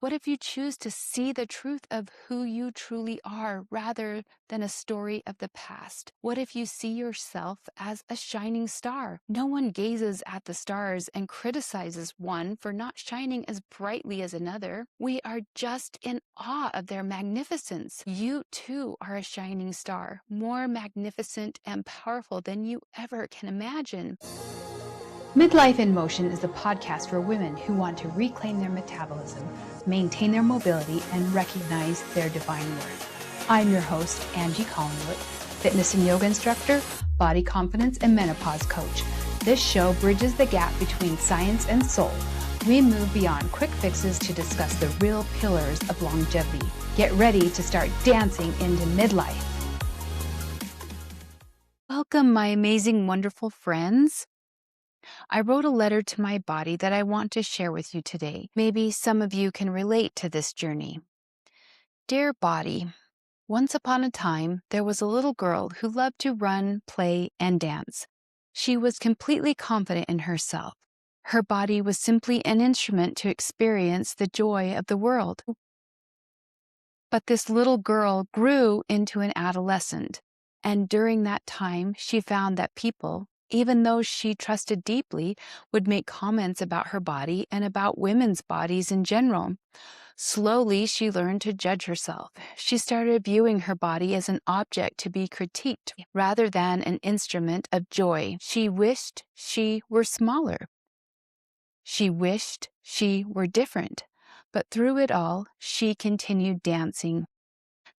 What if you choose to see the truth of who you truly are rather than a story of the past? What if you see yourself as a shining star? No one gazes at the stars and criticizes one for not shining as brightly as another. We are just in awe of their magnificence. You too are a shining star, more magnificent and powerful than you ever can imagine. Midlife in Motion is a podcast for women who want to reclaim their metabolism, maintain their mobility, and recognize their divine worth. I'm your host, Angie, fitness and yoga instructor, body confidence, and menopause coach. This show bridges the gap between science and soul. We move beyond quick fixes to discuss the real pillars of longevity. Get ready to start dancing into midlife. Welcome, my amazing, wonderful friends. I wrote a letter to my body that I want to share with you today. Maybe some of you can relate to this journey. Dear body, once upon a time, there was a little girl who loved to run, play, and dance. She was completely confident in herself. Her body was simply an instrument to experience the joy of the world. But this little girl grew into an adolescent, and during that time, she found that people, even those she trusted deeply, would make comments about her body and about women's bodies in general. Slowly, she learned to judge herself. She started viewing her body as an object to be critiqued rather than an instrument of joy. She wished she were smaller. She wished she were different. But through it all, she continued dancing.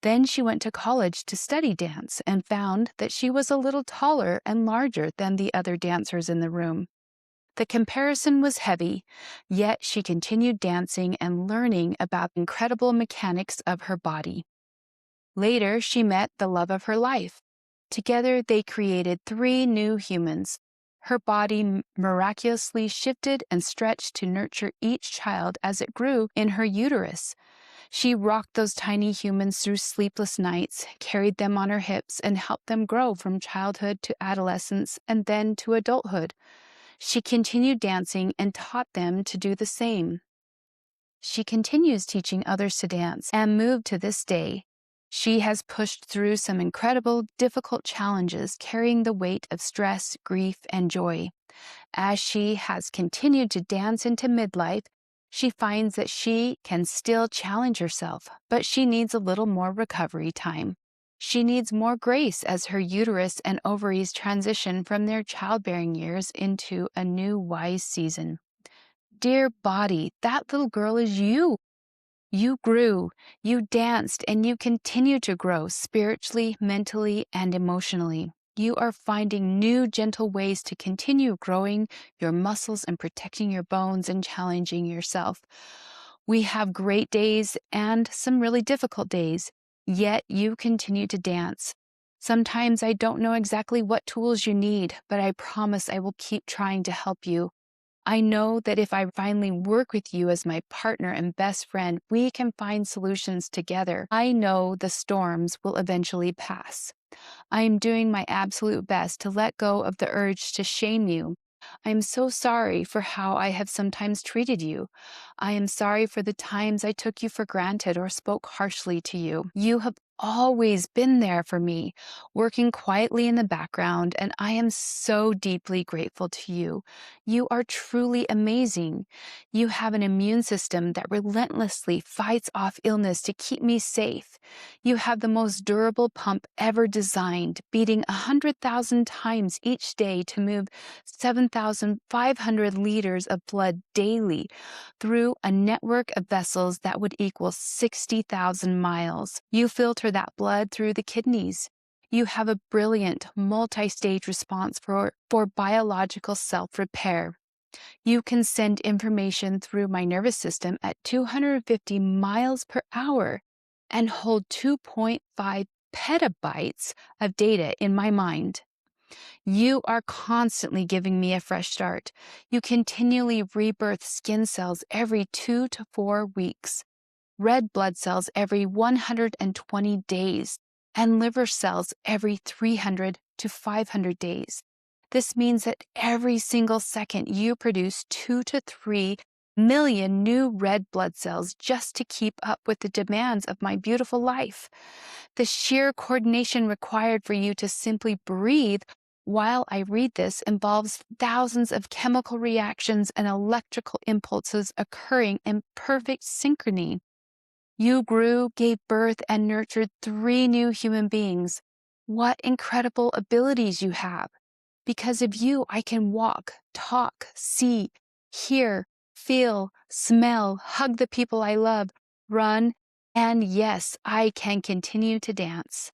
Then she went to college to study dance and found that she was a little taller and larger than the other dancers in the room. The comparison was heavy, yet she continued dancing and learning about the incredible mechanics of her body. Later, she met the love of her life. Together, they created 3 new humans. Her body miraculously shifted and stretched to nurture each child as it grew in her uterus. She rocked those tiny humans through sleepless nights, carried them on her hips, and helped them grow from childhood to adolescence and then to adulthood. She continued dancing and taught them to do the same. She continues teaching others to dance and moved to this day. She has pushed through some incredible, difficult challenges, carrying the weight of stress, grief, and joy. As she has continued to dance into midlife, she finds that she can still challenge herself, but she needs a little more recovery time. She needs more grace as her uterus and ovaries transition from their childbearing years into a new wise season. Dear body, that little girl is you. You grew, you danced, and you continue to grow spiritually, mentally, and emotionally. You are finding new, gentle ways to continue growing your muscles and protecting your bones and challenging yourself. We have great days and some really difficult days, yet you continue to dance. Sometimes I don't know exactly what tools you need, but I promise I will keep trying to help you. I know that if I finally work with you as my partner and best friend, we can find solutions together. I know the storms will eventually pass. I am doing my absolute best to let go of the urge to shame you. I am so sorry for how I have sometimes treated you. I am sorry for the times I took you for granted or spoke harshly to you. You have always been there for me, working quietly in the background, and I am so deeply grateful to you. You are truly amazing. You have an immune system that relentlessly fights off illness to keep me safe. You have the most durable pump ever designed, beating 100,000 times each day to move 7,500 liters of blood daily through a network of vessels that would equal 60,000 miles. You filter that blood through the kidneys. You have a brilliant multi-stage response for biological self-repair. You can send information through my nervous system at 250 miles per hour and hold 2.5 petabytes of data in my mind. You are constantly giving me a fresh start. You continually rebirth skin cells every 2 to 4 weeks, red blood cells every 120 days, and liver cells every 300 to 500 days. This means that every single second you produce 2 to 3 million new red blood cells just to keep up with the demands of my beautiful life. The sheer coordination required for you to simply breathe while I read this involves thousands of chemical reactions and electrical impulses occurring in perfect synchrony. You grew, gave birth, and nurtured 3 new human beings. What incredible abilities you have. Because of you, I can walk, talk, see, hear, feel, smell, hug the people I love, run, and yes, I can continue to dance.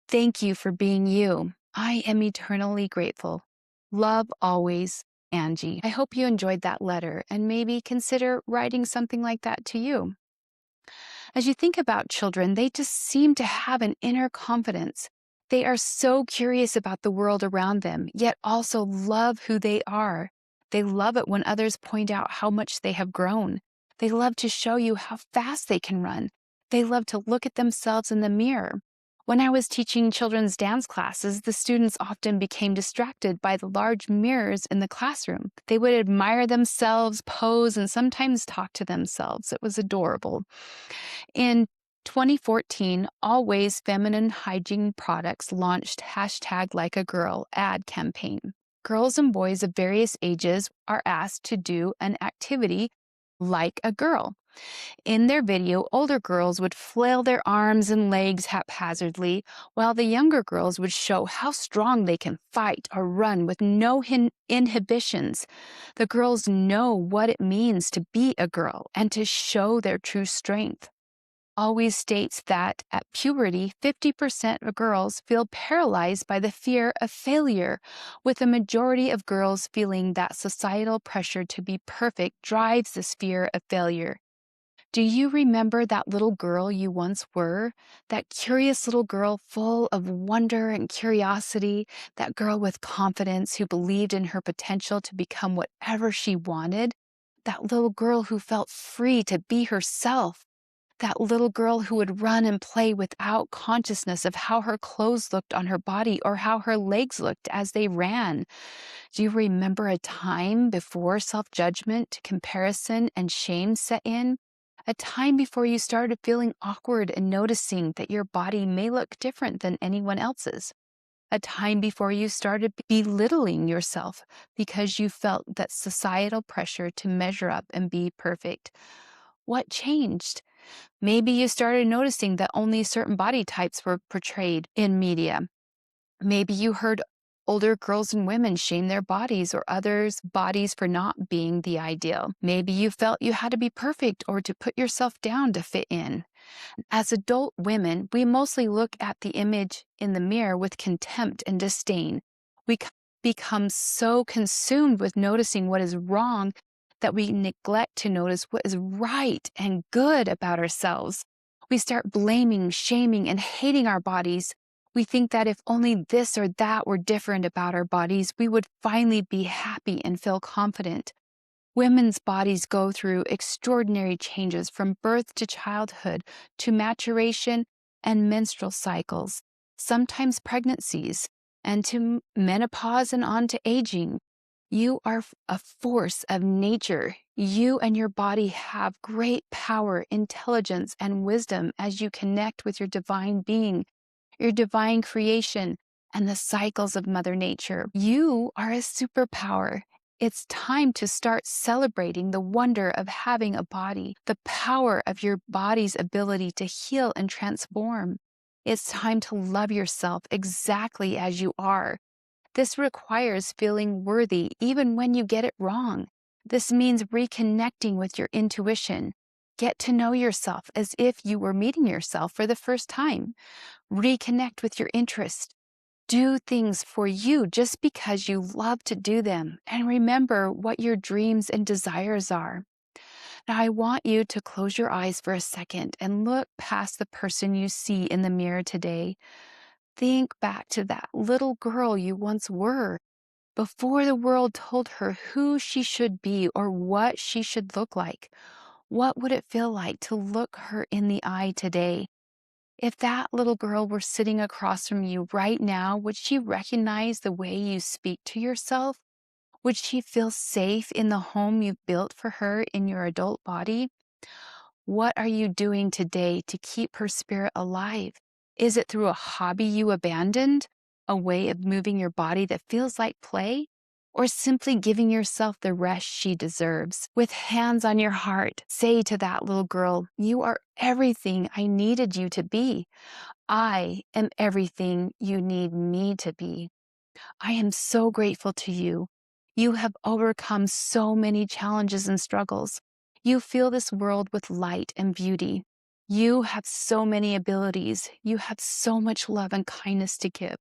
Thank you for being you. I am eternally grateful. Love always, Angie. I hope you enjoyed that letter and maybe consider writing something like that to you. As you think about children, they just seem to have an inner confidence. They are so curious about the world around them, yet also love who they are. They love it when others point out how much they have grown. They love to show you how fast they can run. They love to look at themselves in the mirror. When I was teaching children's dance classes, the students often became distracted by the large mirrors in the classroom. They would admire themselves, pose, and sometimes talk to themselves. It was adorable. In 2014, Always Feminine Hygiene Products launched #LikeAGirl ad campaign. Girls and boys of various ages are asked to do an activity like a girl. In their video, older girls would flail their arms and legs haphazardly, while the younger girls would show how strong they can fight or run with no inhibitions. The girls know what it means to be a girl and to show their true strength. Always states that at puberty, 50% of girls feel paralyzed by the fear of failure, with a majority of girls feeling that societal pressure to be perfect drives this fear of failure. Do you remember that little girl you once were? That curious little girl full of wonder and curiosity, that girl with confidence who believed in her potential to become whatever she wanted? That little girl who felt free to be herself? That little girl who would run and play without consciousness of how her clothes looked on her body or how her legs looked as they ran. Do you remember a time before self-judgment, comparison, and shame set in? A time before you started feeling awkward and noticing that your body may look different than anyone else's? A time before you started belittling yourself because you felt that societal pressure to measure up and be perfect? What changed? Maybe you started noticing that only certain body types were portrayed in media. Maybe you heard older girls and women shame their bodies or others' bodies for not being the ideal. Maybe you felt you had to be perfect or to put yourself down to fit in. As adult women, we mostly look at the image in the mirror with contempt and disdain. We become so consumed with noticing what is wrong that we neglect to notice what is right and good about ourselves. We start blaming, shaming, and hating our bodies. We think that if only this or that were different about our bodies, we would finally be happy and feel confident. Women's bodies go through extraordinary changes from birth to childhood to maturation and menstrual cycles, sometimes pregnancies, and to menopause and on to aging. You are a force of nature. You and your body have great power, intelligence, and wisdom as you connect with your divine being, your divine creation, and the cycles of Mother Nature. You are a superpower. It's time to start celebrating the wonder of having a body, the power of your body's ability to heal and transform. It's time to love yourself exactly as you are. This requires feeling worthy even when you get it wrong. This means reconnecting with your intuition. Get to know yourself as if you were meeting yourself for the first time. Reconnect with your interest. Do things for you just because you love to do them, and remember what your dreams and desires are. Now, I want you to close your eyes for a second and look past the person you see in the mirror today. Think back to that little girl you once were, before the world told her who she should be or what she should look like. What would it feel like to look her in the eye today? If that little girl were sitting across from you right now, would she recognize the way you speak to yourself? Would she feel safe in the home you've built for her in your adult body? What are you doing today to keep her spirit alive? Is it through a hobby you abandoned, a way of moving your body that feels like play, or simply giving yourself the rest she deserves? With hands on your heart, say to that little girl, "You are everything I needed you to be. I am everything you need me to be. I am so grateful to you. You have overcome so many challenges and struggles. You fill this world with light and beauty. You have so many abilities. You have so much love and kindness to give.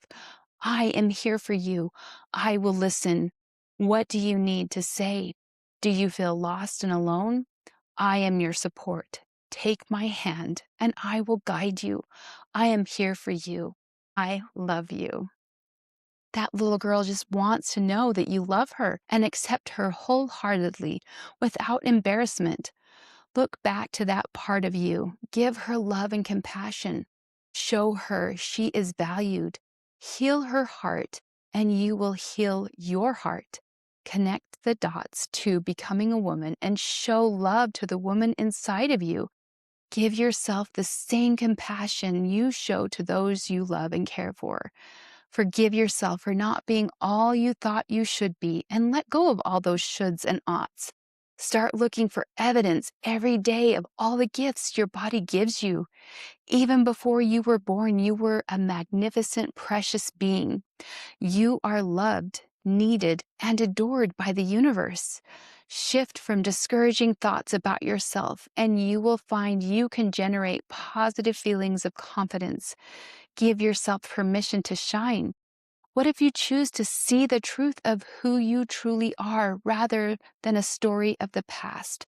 I am here for you. I will listen. What do you need to say? Do you feel lost and alone? I am your support. Take my hand and I will guide you. I am here for you. I love you." That little girl just wants to know that you love her and accept her wholeheartedly without embarrassment. Look back to that part of you. Give her love and compassion. Show her she is valued. Heal her heart, and you will heal your heart. Connect the dots to becoming a woman and show love to the woman inside of you. Give yourself the same compassion you show to those you love and care for. Forgive yourself for not being all you thought you should be, and let go of all those shoulds and oughts. Start looking for evidence every day of all the gifts your body gives you. Even before you were born, you were a magnificent, precious being. You are loved, needed, and adored by the universe. Shift from discouraging thoughts about yourself, and you will find you can generate positive feelings of confidence. Give yourself permission to shine. What if you choose to see the truth of who you truly are rather than a story of the past?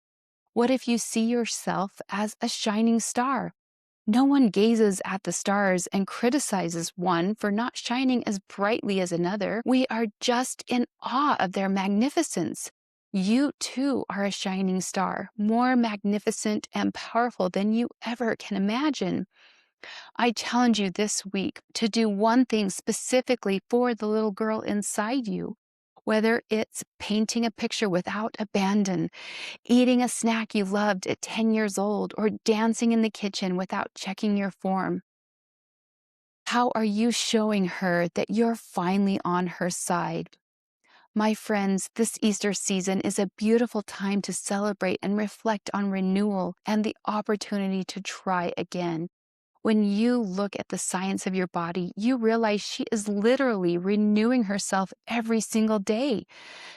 What if you see yourself as a shining star? No one gazes at the stars and criticizes one for not shining as brightly as another. We are just in awe of their magnificence. You too are a shining star, more magnificent and powerful than you ever can imagine. I challenge you this week to do one thing specifically for the little girl inside you. Whether it's painting a picture without abandon, eating a snack you loved at 10 years old, or dancing in the kitchen without checking your form. How are you showing her that you're finally on her side? My friends, this Easter season is a beautiful time to celebrate and reflect on renewal and the opportunity to try again. When you look at the science of your body, you realize she is literally renewing herself every single day.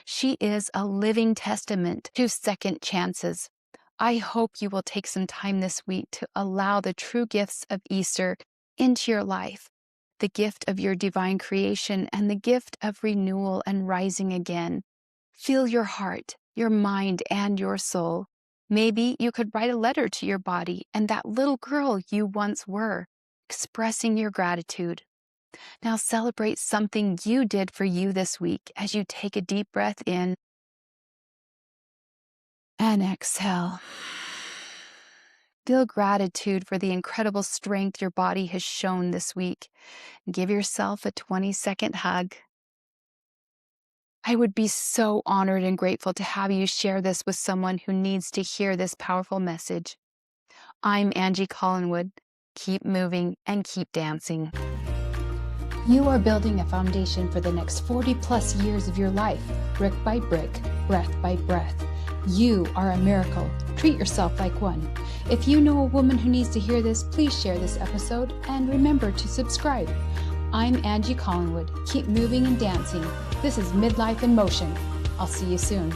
She is a living testament to second chances. I hope you will take some time this week to allow the true gifts of Easter into your life, the gift of your divine creation and the gift of renewal and rising again. Fill your heart, your mind, and your soul. Maybe you could write a letter to your body and that little girl you once were, expressing your gratitude. Now celebrate something you did for you this week as you take a deep breath in and exhale. Feel gratitude for the incredible strength your body has shown this week. Give yourself a 20-second hug. I would be so honored and grateful to have you share this with someone who needs to hear this powerful message. I'm Angie Collinwood. Keep moving and keep dancing. You are building a foundation for the next 40+ years of your life, brick by brick, breath by breath. You are a miracle. Treat yourself like one. If you know a woman who needs to hear this, please share this episode and remember to subscribe. I'm Angie Collinwood. Keep moving and dancing. This is Midlife in Motion. I'll see you soon.